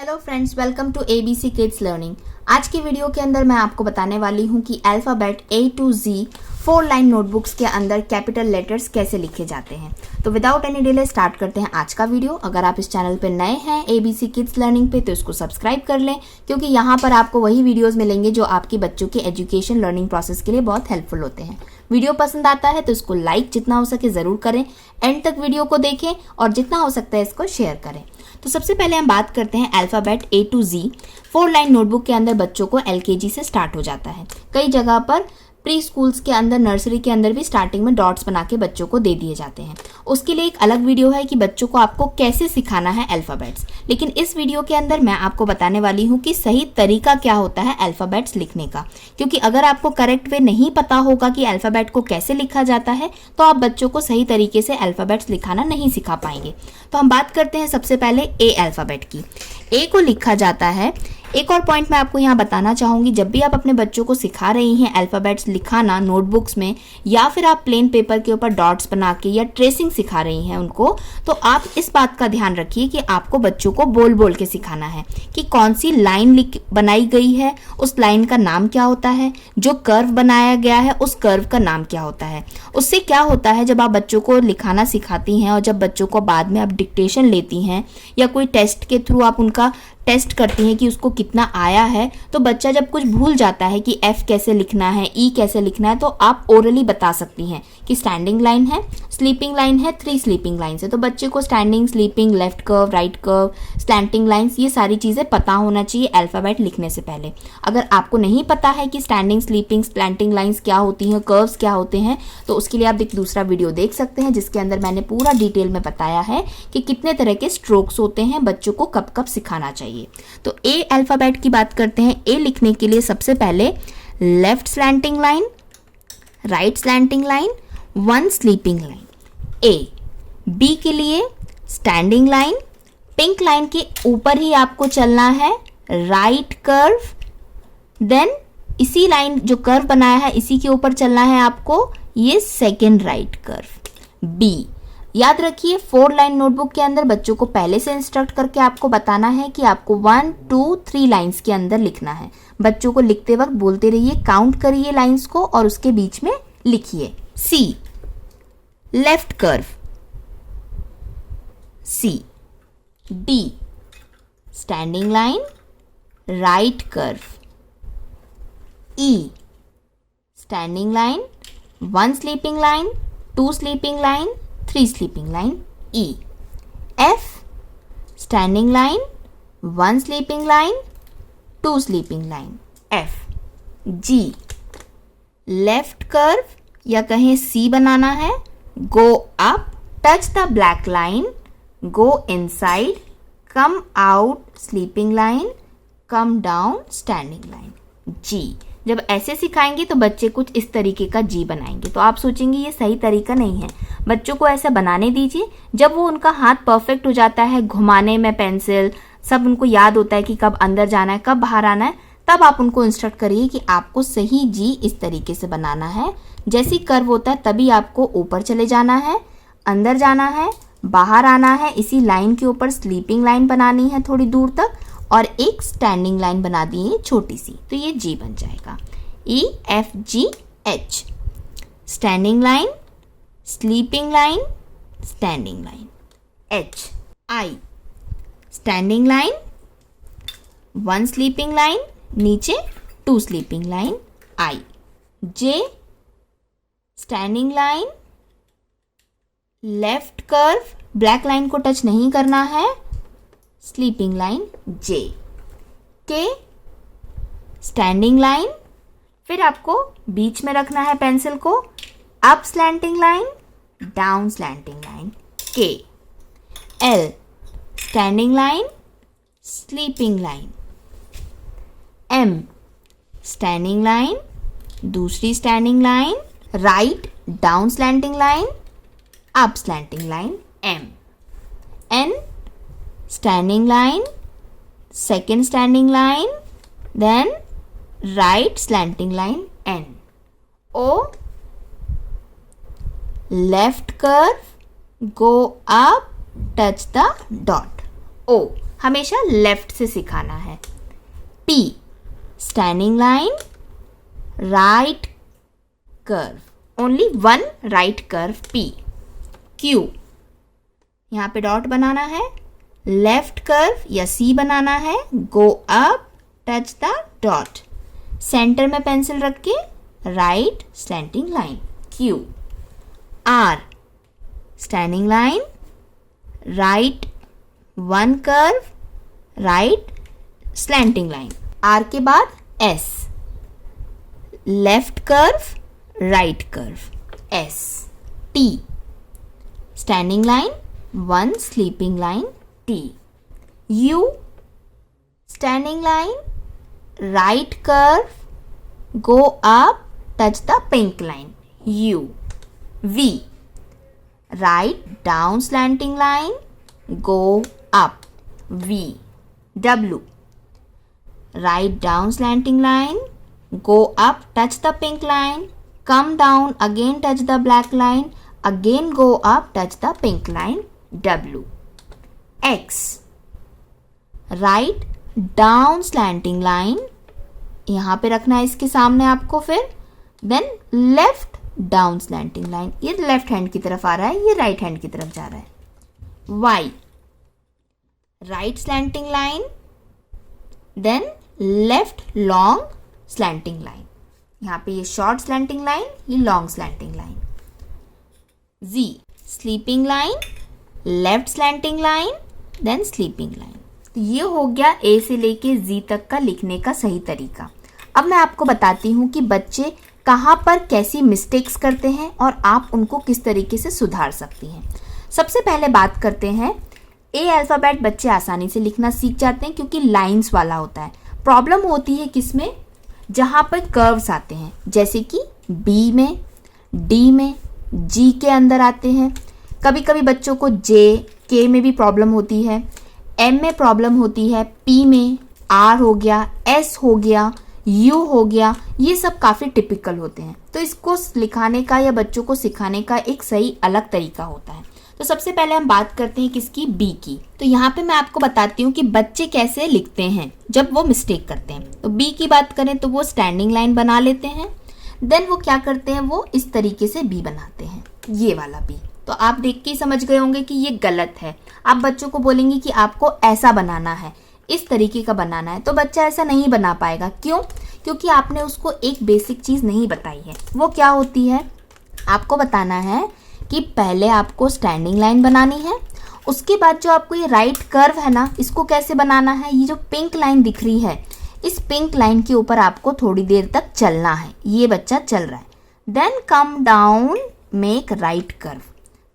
Hello friends, welcome to ABC kids learning. आज की video के अंदर मैं आपको बताने वाली हूँ कि alphabet A to Z 4 line notebooks के अंदर कैपिटल लेटर्स कैसे लिखे जाते हैं। तो विदाउट एनी डिले स्टार्ट करते हैं आज का वीडियो। अगर आप इस चैनल पे नए हैं ABC किड्स लर्निंग पे तो इसको सब्सक्राइब कर लें, क्योंकि यहाँ पर आपको वही वीडियोज़ मिलेंगे जो आपके बच्चों के एजुकेशन लर्निंग प्रोसेस के लिए बहुत हेल्पफुल होते हैं। वीडियो पसंद आता है तो इसको लाइक जितना हो सके ज़रूर करें, एंड तक वीडियो को देखें और जितना हो सकता है इसको शेयर करें। तो सबसे पहले हम बात करते हैं alphabet A to Z 4 line notebook के अंदर बच्चों को LKG से स्टार्ट हो जाता है। कई जगह पर प्री स्कूल्स के अंदर, नर्सरी के अंदर भी स्टार्टिंग में डॉट्स बना के बच्चों को दे दिए जाते हैं। उसके लिए एक अलग वीडियो है कि बच्चों को आपको कैसे सिखाना है अल्फ़ाबेट्स, लेकिन इस वीडियो के अंदर मैं आपको बताने वाली हूँ कि सही तरीका क्या होता है अल्फ़ाबेट्स लिखने का। क्योंकि अगर आपको करेक्ट वे नहीं पता होगा कि अल्फ़ाबेट को कैसे लिखा जाता है तो आप बच्चों को सही तरीके से अल्फ़ाबेट्स लिखाना नहीं सिखा पाएंगे। तो हम बात करते हैं सबसे पहले ए अल्फ़ाबेट की। ए को लिखा जाता है। एक और पॉइंट मैं आपको यहाँ बताना चाहूँगी, जब भी आप अपने बच्चों को सिखा रही हैं अल्फ़ाबेट्स लिखाना नोटबुक्स में, या फिर आप प्लेन पेपर के ऊपर डॉट्स बना के या ट्रेसिंग सिखा रही हैं उनको, तो आप इस बात का ध्यान रखिए कि आपको बच्चों को बोल बोल के सिखाना है कि कौन सी लाइन बनाई गई है, उस लाइन का नाम क्या होता है, जो कर्व बनाया गया है उस कर्व का नाम क्या होता है। उससे क्या होता है, जब आप बच्चों को लिखाना सिखाती हैं और जब बच्चों को बाद में आप डिक्टेशन लेती हैं या कोई टेस्ट के थ्रू आप उनका टेस्ट करती हैं कि उसको कितना आया है, तो बच्चा जब कुछ भूल जाता है कि F कैसे लिखना है, E कैसे लिखना है, तो आप ओरली बता सकती हैं कि स्टैंडिंग लाइन है, स्लीपिंग लाइन है, 3 स्लीपिंग लाइन्स है। तो बच्चे को standing, sleeping, left curve, right curve, slanting lines, ये सारी चीज़ें पता होना चाहिए अल्फ़ाबेट लिखने से पहले। अगर आपको नहीं पता है कि स्टैंडिंग, स्लीपिंग, स्लैंटिंग लाइन्स क्या होती हैं, कर्व्स क्या होते हैं, तो उसके लिए आप एक दूसरा वीडियो देख सकते हैं जिसके अंदर मैंने पूरा डिटेल में बताया है कि कितने तरह के स्ट्रोक्स होते हैं, बच्चों को कब कब सिखाना चाहिए। तो ए अल्फ़ाबेट की बात करते हैं। ए लिखने के लिए सबसे पहले left slanting line, right slanting line, 1 sleeping line A. B के लिए स्टैंडिंग लाइन, पिंक लाइन के ऊपर ही आपको चलना है, राइट कर्व, देन इसी लाइन जो कर्व बनाया है इसी के ऊपर चलना है आपको, ये सेकेंड राइट कर्व बी। याद रखिए 4 लाइन नोटबुक के अंदर बच्चों को पहले से इंस्ट्रक्ट करके आपको बताना है कि आपको 1 2 3 लाइंस के अंदर लिखना है। बच्चों को लिखते वक्त बोलते रहिए, काउंट करिए लाइंस को और उसके बीच में लिखिए। C left curve, C. D standing line, right curve. E standing line, 1 sleeping line, 2 sleeping line, 3 sleeping line E। F standing line, 1 sleeping line, 2 sleeping line F। G left curve या कहें C बनाना है, go up, touch the black line, go inside, come out sleeping line, come down standing line G। जब ऐसे सिखाएंगे तो बच्चे कुछ इस तरीके का जी बनाएंगे, तो आप सोचेंगे ये सही तरीका नहीं है। बच्चों को ऐसा बनाने दीजिए। जब वो उनका हाथ परफेक्ट हो जाता है, घुमाने में पेंसिल, सब उनको याद होता है कि कब अंदर जाना है, कब बाहर आना है, तब आप उनको इंस्ट्रक्ट करिए कि आपको सही जी इस तरीके से बनाना है। जैसी कर्व होता है तभी आपको ऊपर चले जाना है, अंदर जाना है, बाहर आना है, इसी लाइन के ऊपर स्लीपिंग लाइन बनानी है थोड़ी दूर तक, और एक स्टैंडिंग लाइन बना दी है छोटी सी, तो ये जी बन जाएगा। E F G H standing line, sleeping line, standing line. H I standing line, 1 sleeping line, नीचे 2 sleeping line I। J standing line, left curve, black line को टच नहीं करना है, sleeping line J। K standing line, फिर आपको बीच में रखना है पेंसिल को, up slanting line, down slanting line K। L standing line, sleeping line. M standing line, दूसरी standing line, right down slanting line, up slanting line M। N standing line, second standing line, then right slanting line N। O left curve, go up, touch the dot O। हमेशा left से सिखाना है। P standing line, right curve, only one right curve P। Q यहाँ पे dot बनाना है, left curve या C बनाना है, go up, touch the dot, centre में पेंसिल रख के right slanting line Q। R standing line, right one curve, right slanting line. R के बाद S left curve, right curve S। T standing line, one sleeping line T। U standing line, right curve, go up, touch the pink line U। V right down slanting line, go up V। W right down slanting line, go up, touch the pink line, come down, again touch the black line, again go up, touch the pink line W। X right down slanting line, यहाँ पे रखना है इसके सामने आपको, फिर then left down slanting line, ये left hand की तरफ आ रहा है, ये राइट हैंड की तरफ जा रहा है। Y right slanting line, then left long slanting line, यहाँ पे ये शॉर्ट स्लैंटिंग लाइन, ये long slanting line. Z sleeping line, left slanting line, then sleeping line. तो ये हो गया ए से लेके जी तक का लिखने का सही तरीका। अब मैं आपको बताती हूँ कि बच्चे कहाँ पर कैसी मिस्टेक्स करते हैं और आप उनको किस तरीके से सुधार सकती हैं। सबसे पहले बात करते हैं, ए अल्फ़ाबेट बच्चे आसानी से लिखना सीख जाते हैं क्योंकि लाइंस वाला होता है। प्रॉब्लम होती है किसमें, जहाँ पर कर्व्स आते हैं, जैसे कि बी में, डी में, जी के अंदर आते हैं। कभी कभी बच्चों को जे के में भी प्रॉब्लम होती है, एम में प्रॉब्लम होती है, पी में, आर हो गया, एस हो गया, यू हो गया, ये सब काफ़ी टिपिकल होते हैं। तो इसको लिखाने का या बच्चों को सिखाने का एक सही अलग तरीका होता है। तो सबसे पहले हम बात करते हैं किसकी, बी की। तो यहाँ पे मैं आपको बताती हूँ कि बच्चे कैसे लिखते हैं जब वो मिस्टेक करते हैं। तो बी की बात करें तो वो स्टैंडिंग लाइन बना लेते हैं, देन वो क्या करते हैं, वो इस तरीके से बी बनाते हैं, ये वाला बी। तो आप देख के ही समझ गए होंगे कि ये गलत है। आप बच्चों को बोलेंगे कि आपको ऐसा बनाना है, इस तरीके का बनाना है, तो बच्चा ऐसा नहीं बना पाएगा। क्यों? क्योंकि आपने उसको एक बेसिक चीज़ नहीं बताई है। वो क्या होती है, आपको बताना है कि पहले आपको स्टैंडिंग लाइन बनानी है, उसके बाद जो आपको ये राइट कर्व है ना, इसको कैसे बनाना है, ये जो पिंक लाइन दिख रही है, इस पिंक लाइन के ऊपर आपको थोड़ी देर तक चलना है। ये बच्चा चल रहा है, then come down, make right curve.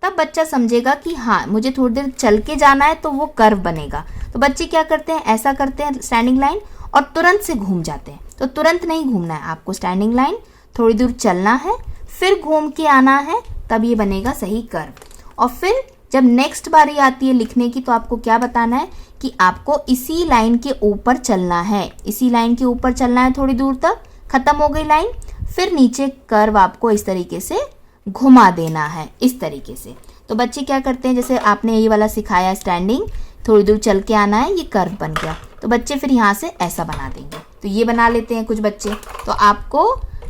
तब बच्चा समझेगा कि हाँ मुझे थोड़ी देर चल के जाना है तो वो कर्व बनेगा। तो बच्चे क्या करते हैं, ऐसा करते हैं स्टैंडिंग लाइन और तुरंत से घूम जाते हैं। तो तुरंत नहीं घूमना है, आपको स्टैंडिंग लाइन थोड़ी दूर चलना है, फिर घूम के आना है, तब ये बनेगा सही कर्व। और फिर जब नेक्स्ट बारी आती है लिखने की, तो आपको क्या बताना है कि आपको इसी लाइन के ऊपर चलना है, इसी लाइन के ऊपर चलना है थोड़ी दूर तक, खत्म हो गई लाइन, फिर नीचे कर्व आपको इस तरीके से घुमा देना है, इस तरीके से। तो बच्चे क्या करते हैं, जैसे आपने ये वाला सिखाया स्टैंडिंग, थोड़ी दूर चल के आना है, ये कर्व बन गया, तो बच्चे फिर यहाँ से ऐसा बना देंगे। तो ये बना लेते हैं कुछ बच्चे। तो आपको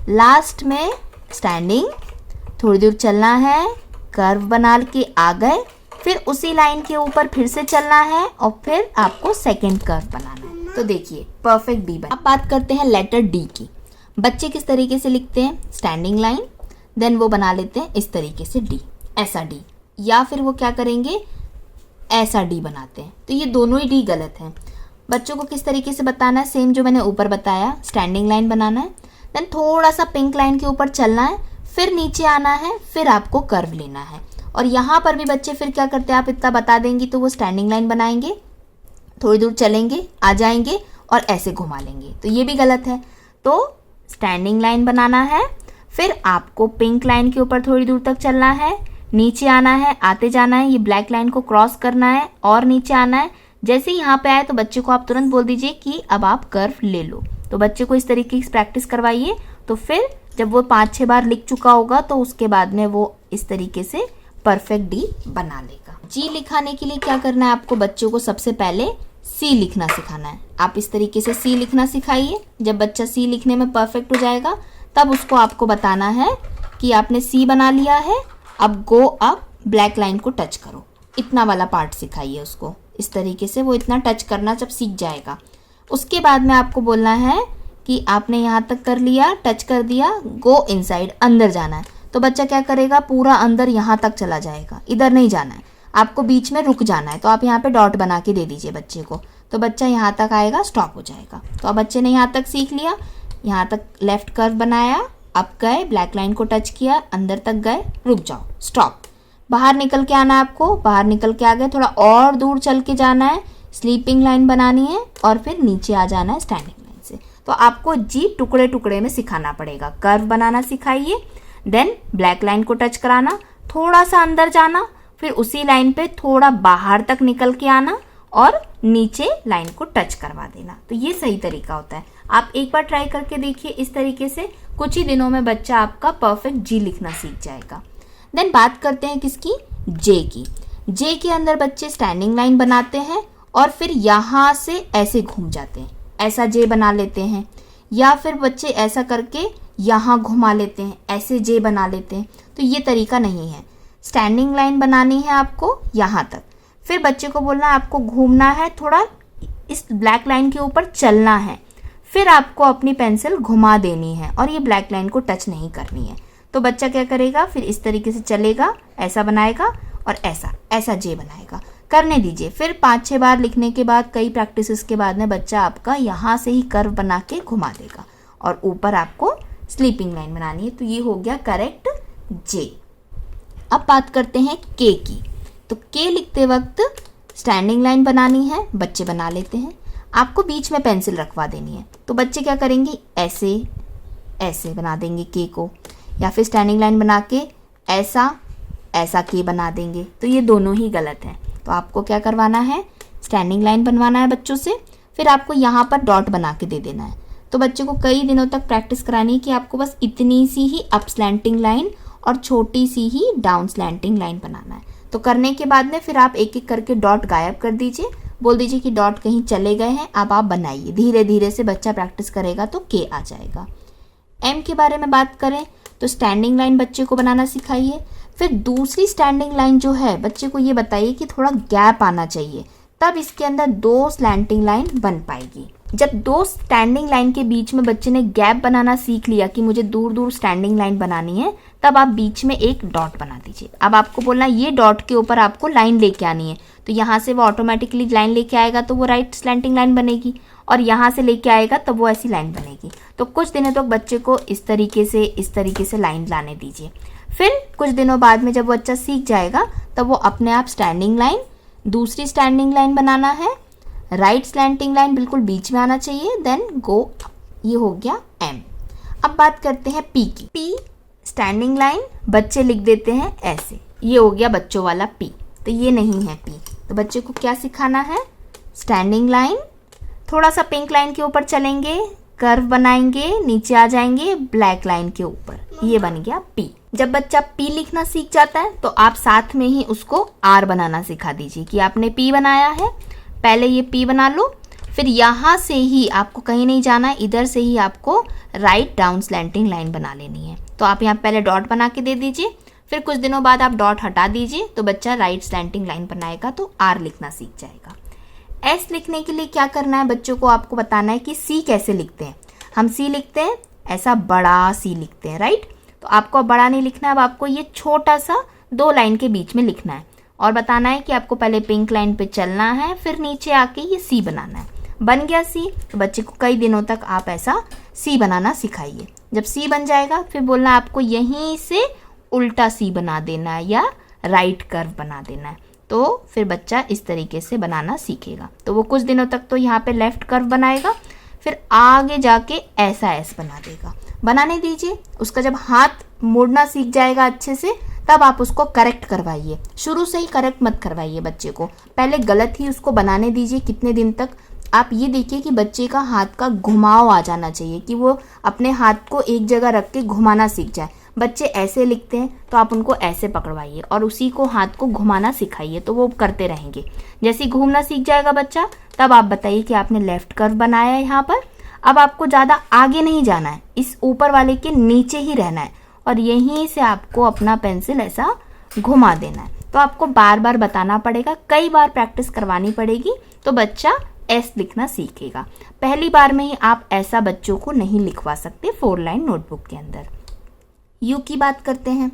लास्ट में स्टैंडिंग, थोड़ी दूर चलना है, कर्व बना के आ गए, फिर उसी लाइन के ऊपर फिर से चलना है और फिर आपको सेकंड कर्व बनाना है। तो देखिए परफेक्ट बी बना। अब बात करते हैं लेटर डी की। बच्चे किस तरीके से लिखते हैं, स्टैंडिंग लाइन, देन वो बना लेते हैं इस तरीके से डी, ऐसा डी, या फिर वो क्या करेंगे, ऐसा डी बनाते हैं। तो ये दोनों ही डी गलत हैं। बच्चों को किस तरीके से बताना है, सेम जो मैंने ऊपर बताया, स्टैंडिंग लाइन बनाना है, देन थोड़ा सा पिंक लाइन के ऊपर चलना है, फिर नीचे आना है, फिर आपको कर्व लेना है। और यहाँ पर भी बच्चे फिर क्या करते हैं, आप इतना बता देंगी तो वो स्टैंडिंग लाइन बनाएंगे, थोड़ी दूर चलेंगे, आ जाएंगे और ऐसे घुमा लेंगे, तो ये भी गलत है। तो स्टैंडिंग लाइन बनाना है, फिर आपको पिंक लाइन के ऊपर थोड़ी दूर तक चलना है, नीचे आना है, आते जाना है, ये ब्लैक लाइन को क्रॉस करना है और नीचे आना है। जैसे ही यहाँ पे आए तो बच्चे को आप तुरंत बोल दीजिए कि अब आप कर्व ले लो। तो बच्चे को इस तरीके की प्रैक्टिस करवाइए, तो फिर जब वो 5-6 बार लिख चुका होगा तो उसके बाद में वो इस तरीके से परफेक्ट डी बना लेगा। जी लिखाने के लिए क्या करना है आपको, बच्चों को सबसे पहले सी लिखना सिखाना है। आप इस तरीके से सी लिखना सिखाइए। जब बच्चा सी लिखने में परफेक्ट हो जाएगा तब उसको आपको बताना है कि आपने सी बना लिया है, अब गो अप ब्लैक लाइन को टच करो। इतना वाला पार्ट सिखाइए उसको। इस तरीके से वो इतना टच करना जब सीख जाएगा, उसके बाद में आपको बोलना है कि आपने यहाँ तक कर लिया, टच कर दिया, गो इनसाइड, अंदर जाना है। तो बच्चा क्या करेगा, पूरा अंदर यहाँ तक चला जाएगा, इधर नहीं जाना है, आपको बीच में रुक जाना है। तो आप यहाँ पे डॉट बना के दे दीजिए बच्चे को, तो बच्चा यहाँ तक आएगा, स्टॉप हो जाएगा। तो अब बच्चे ने यहाँ तक सीख लिया, यहाँ तक लेफ्ट कर्व बनाया, अब गए, ब्लैक लाइन को टच किया, अंदर तक गए, रुक जाओ, स्टॉप। बाहर निकल के आना है आपको, बाहर निकल के आ गए, थोड़ा और दूर चल के जाना है, स्लीपिंग लाइन बनानी है और फिर नीचे आ जाना है स्टैंडिंग लाइन से। तो आपको जी टुकड़े टुकड़े में सिखाना पड़ेगा। कर्व बनाना सिखाइए, देन ब्लैक लाइन को टच कराना, थोड़ा सा अंदर जाना, फिर उसी लाइन पे थोड़ा बाहर तक निकल के आना और नीचे लाइन को टच करवा देना। तो ये सही तरीका होता है। आप एक बार ट्राई करके देखिए इस तरीके से, कुछ ही दिनों में बच्चा आपका परफेक्ट जी लिखना सीख जाएगा। देन बात करते हैं किसकी, जे की। जे के अंदर बच्चे स्टैंडिंग लाइन बनाते हैं और फिर यहाँ से ऐसे घूम जाते हैं, ऐसा जे बना लेते हैं, या फिर बच्चे ऐसा करके यहाँ घुमा लेते हैं, ऐसे जे बना लेते हैं। तो ये तरीका नहीं है। स्टैंडिंग लाइन बनानी है आपको यहाँ तक, फिर बच्चे को बोलना है आपको घूमना है, थोड़ा इस ब्लैक लाइन के ऊपर चलना है, फिर आपको अपनी पेंसिल घुमा देनी है और ये ब्लैक लाइन को टच नहीं करनी है। तो बच्चा क्या करेगा, फिर इस तरीके से चलेगा, ऐसा बनाएगा और ऐसा ऐसा जे बनाएगा। करने दीजिए। फिर 5-6 बार लिखने के बाद, कई प्रैक्टिसेस के बाद में बच्चा आपका यहाँ से ही कर्व बना के घुमा देगा और ऊपर आपको स्लीपिंग लाइन बनानी है। तो ये हो गया करेक्ट जे। अब बात करते हैं के की। तो के लिखते वक्त स्टैंडिंग लाइन बनानी है, बच्चे बना लेते हैं, आपको बीच में पेंसिल रखवा देनी है। तो बच्चे क्या करेंगे, ऐसे ऐसे बना देंगे के को, या फिर स्टैंडिंग लाइन बना के ऐसा ऐसा के बना देंगे। तो ये दोनों ही गलत हैं। तो आपको क्या करवाना है, स्टैंडिंग लाइन बनवाना है बच्चों से, फिर आपको यहाँ पर डॉट बना के दे देना है। तो बच्चे को कई दिनों तक प्रैक्टिस करानी है कि आपको बस इतनी सी ही अप स्लैंटिंग लाइन और छोटी सी ही डाउन स्लैंटिंग लाइन बनाना है। तो करने के बाद में फिर आप एक एक करके डॉट गायब कर दीजिए, बोल दीजिए कि डॉट कहीं चले गए हैं, अब आप बनाइए। धीरे धीरे से बच्चा प्रैक्टिस करेगा तो के आ जाएगा। एम के बारे में बात करें तो स्टैंडिंग लाइन बच्चे को बनाना सिखाइए। फिर दूसरी स्टैंडिंग लाइन जो है, बच्चे को ये बताइए कि थोड़ा गैप आना चाहिए, तब इसके अंदर 2 स्लैंटिंग लाइन बन पाएगी। जब 2 स्टैंडिंग लाइन के बीच में बच्चे ने गैप बनाना सीख लिया कि मुझे दूर दूर स्टैंडिंग लाइन बनानी है, तब आप बीच में एक डॉट बना दीजिए। अब आपको बोलना ये डॉट के ऊपर आपको लाइन लेके आनी है, तो यहाँ से वो ऑटोमेटिकली लाइन लेके आएगा तो वो राइट स्लैंटिंग लाइन बनेगी, और यहाँ से लेके आएगा तब वो ऐसी लाइन बनेगी। तो कुछ दिनों तक बच्चे को इस तरीके से लाइन लाने दीजिए। फिर कुछ दिनों बाद में जब बच्चा सीख जाएगा तब वो अपने आप स्टैंडिंग लाइन, दूसरी स्टैंडिंग लाइन बनाना है, राइट स्लैंटिंग लाइन बिल्कुल बीच में आना चाहिए, देन गो। ये हो गया एम। अब बात करते हैं पी की। पी स्टैंडिंग लाइन बच्चे लिख देते हैं ऐसे, ये हो गया बच्चों वाला पी। तो ये नहीं है पी। तो बच्चे को क्या सिखाना है, स्टैंडिंग लाइन, थोड़ा सा पिंक लाइन के ऊपर चलेंगे, कर्व बनाएंगे, नीचे आ जाएंगे ब्लैक लाइन के ऊपर, ये बन गया पी। जब बच्चा पी लिखना सीख जाता है तो आप साथ में ही उसको आर बनाना सिखा दीजिए कि आपने पी बनाया है, पहले ये पी बना लो, फिर यहाँ से ही आपको कहीं नहीं जाना है, इधर से ही आपको राइट डाउन स्लैंटिंग लाइन बना लेनी है। तो आप यहाँ पहले डॉट बना के दे दीजिए, फिर कुछ दिनों बाद आप डॉट हटा दीजिए, तो बच्चा राइट स्लैंटिंग लाइन बनाएगा तो आर लिखना सीख जाएगा। एस लिखने के लिए क्या करना है, बच्चों को आपको बताना है कि सी कैसे लिखते हैं। हम सी लिखते हैं ऐसा बड़ा सी लिखते हैं, राइट। तो आपको बड़ा नहीं लिखना है, अब आपको ये छोटा सा 2 लाइन के बीच में लिखना है और बताना है कि आपको पहले पिंक लाइन पे चलना है, फिर नीचे आके ये सी बनाना है। बन गया सी। तो बच्चे को कई दिनों तक आप ऐसा सी बनाना सिखाइए। जब सी बन जाएगा फिर बोलना आपको यहीं से उल्टा सी बना देना है या राइट कर्व बना देना है, तो फिर बच्चा इस तरीके से बनाना सीखेगा। तो वो कुछ दिनों तक तो यहाँ पे लेफ्ट कर्व बनाएगा, फिर आगे जाके ऐसा एस बना देगा। बनाने दीजिए। उसका जब हाथ मोड़ना सीख जाएगा अच्छे से, तब आप उसको करेक्ट करवाइए। शुरू से ही करेक्ट मत करवाइए बच्चे को, पहले गलत ही उसको बनाने दीजिए। कितने दिन तक आप ये देखिए कि बच्चे का हाथ का घुमाव आ जाना चाहिए, कि वो अपने हाथ को एक जगह रख के घुमाना सीख जाए। बच्चे ऐसे लिखते हैं तो आप उनको ऐसे पकड़वाइए और उसी को हाथ को घुमाना सिखाइए, तो वो करते रहेंगे। जैसे ही घूमना सीख जाएगा बच्चा, तब आप बताइए कि आपने लेफ्ट कर्व बनाया है यहाँ पर, अब आपको ज़्यादा आगे नहीं जाना है, इस ऊपर वाले के नीचे ही रहना है और यहीं से आपको अपना पेंसिल ऐसा घुमा देना है। तो आपको बार बार बताना पड़ेगा, कई बार प्रैक्टिस करवानी पड़ेगी, तो बच्चा एस लिखना सीखेगा। पहली बार में ही आप ऐसा बच्चों को नहीं लिखवा सकते 4 लाइन नोटबुक के अंदर। यू की बात करते हैं।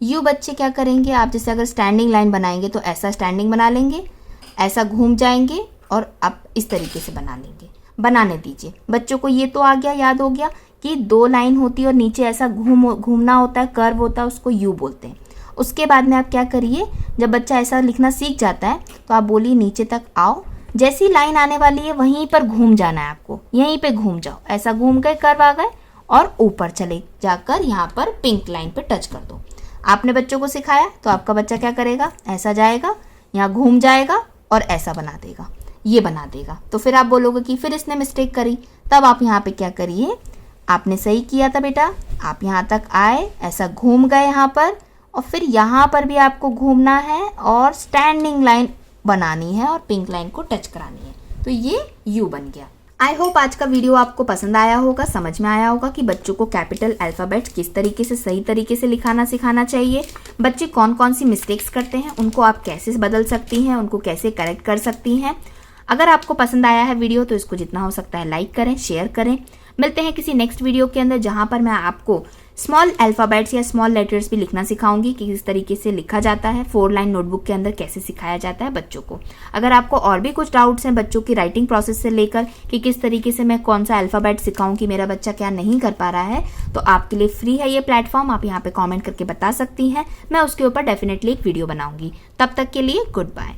यू बच्चे क्या करेंगे, आप जैसे अगर स्टैंडिंग लाइन बनाएंगे तो ऐसा स्टैंडिंग बना लेंगे, ऐसा घूम जाएंगे और आप इस तरीके से बना लेंगे। बनाने दीजिए बच्चों को। ये तो आ गया, याद हो गया कि 2 लाइन होती है और नीचे ऐसा घूमना होता है, कर्व होता है, उसको यू बोलते हैं। उसके बाद में आप क्या करिए, जब बच्चा ऐसा लिखना सीख जाता है तो आप बोलिए नीचे तक आओ, जैसी लाइन आने वाली है वहीं पर घूम जाना है आपको, यहीं पे घूम जाओ, ऐसा घूम गए, कर्व आ गए और ऊपर चले जाकर यहाँ पर पिंक लाइन पे टच कर दो। आपने बच्चों को सिखाया तो आपका बच्चा क्या करेगा, ऐसा जाएगा, यहाँ घूम जाएगा और ऐसा बना देगा, ये बना देगा। तो फिर आप बोलोगे कि फिर इसने मिस्टेक करी, तब आप यहाँ पे क्या करिए, आपने सही किया था बेटा, आप यहाँ तक आए, ऐसा घूम गए यहाँ पर और फिर यहाँ पर भी आपको घूमना है और स्टैंडिंग लाइन बनानी है और पिंक लाइन को टच करानी है। तो ये यू बन गया। आई होप आज का वीडियो आपको पसंद आया होगा, समझ में आया होगा कि बच्चों को कैपिटल अल्फ़ाबेट किस तरीके से सही तरीके से लिखाना सिखाना चाहिए, बच्चे कौन कौन सी मिस्टेक्स करते हैं उनको आप कैसे बदल सकती हैं, उनको कैसे करेक्ट कर सकती हैं। अगर आपको पसंद आया है वीडियो तो इसको जितना हो सकता है लाइक करें, शेयर करें। मिलते हैं किसी नेक्स्ट वीडियो के अंदर जहां पर मैं आपको स्मॉल अल्फ़ाबेट्स या स्मॉल लेटर्स भी लिखना सिखाऊंगी कि किस तरीके से लिखा जाता है, 4 लाइन नोटबुक के अंदर कैसे सिखाया जाता है बच्चों को। अगर आपको और भी कुछ डाउट्स हैं बच्चों की राइटिंग प्रोसेस से लेकर कि किस तरीके से मैं कौन सा अल्फ़ाबेट सिखाऊं कि मेरा बच्चा क्या नहीं कर पा रहा है, तो आपके लिए फ्री है ये प्लेटफॉर्म, आप यहाँ पे कॉमेंट करके बता सकती हैं, मैं उसके ऊपर डेफिनेटली एक वीडियो बनाऊंगी। तब तक के लिए गुड बाय।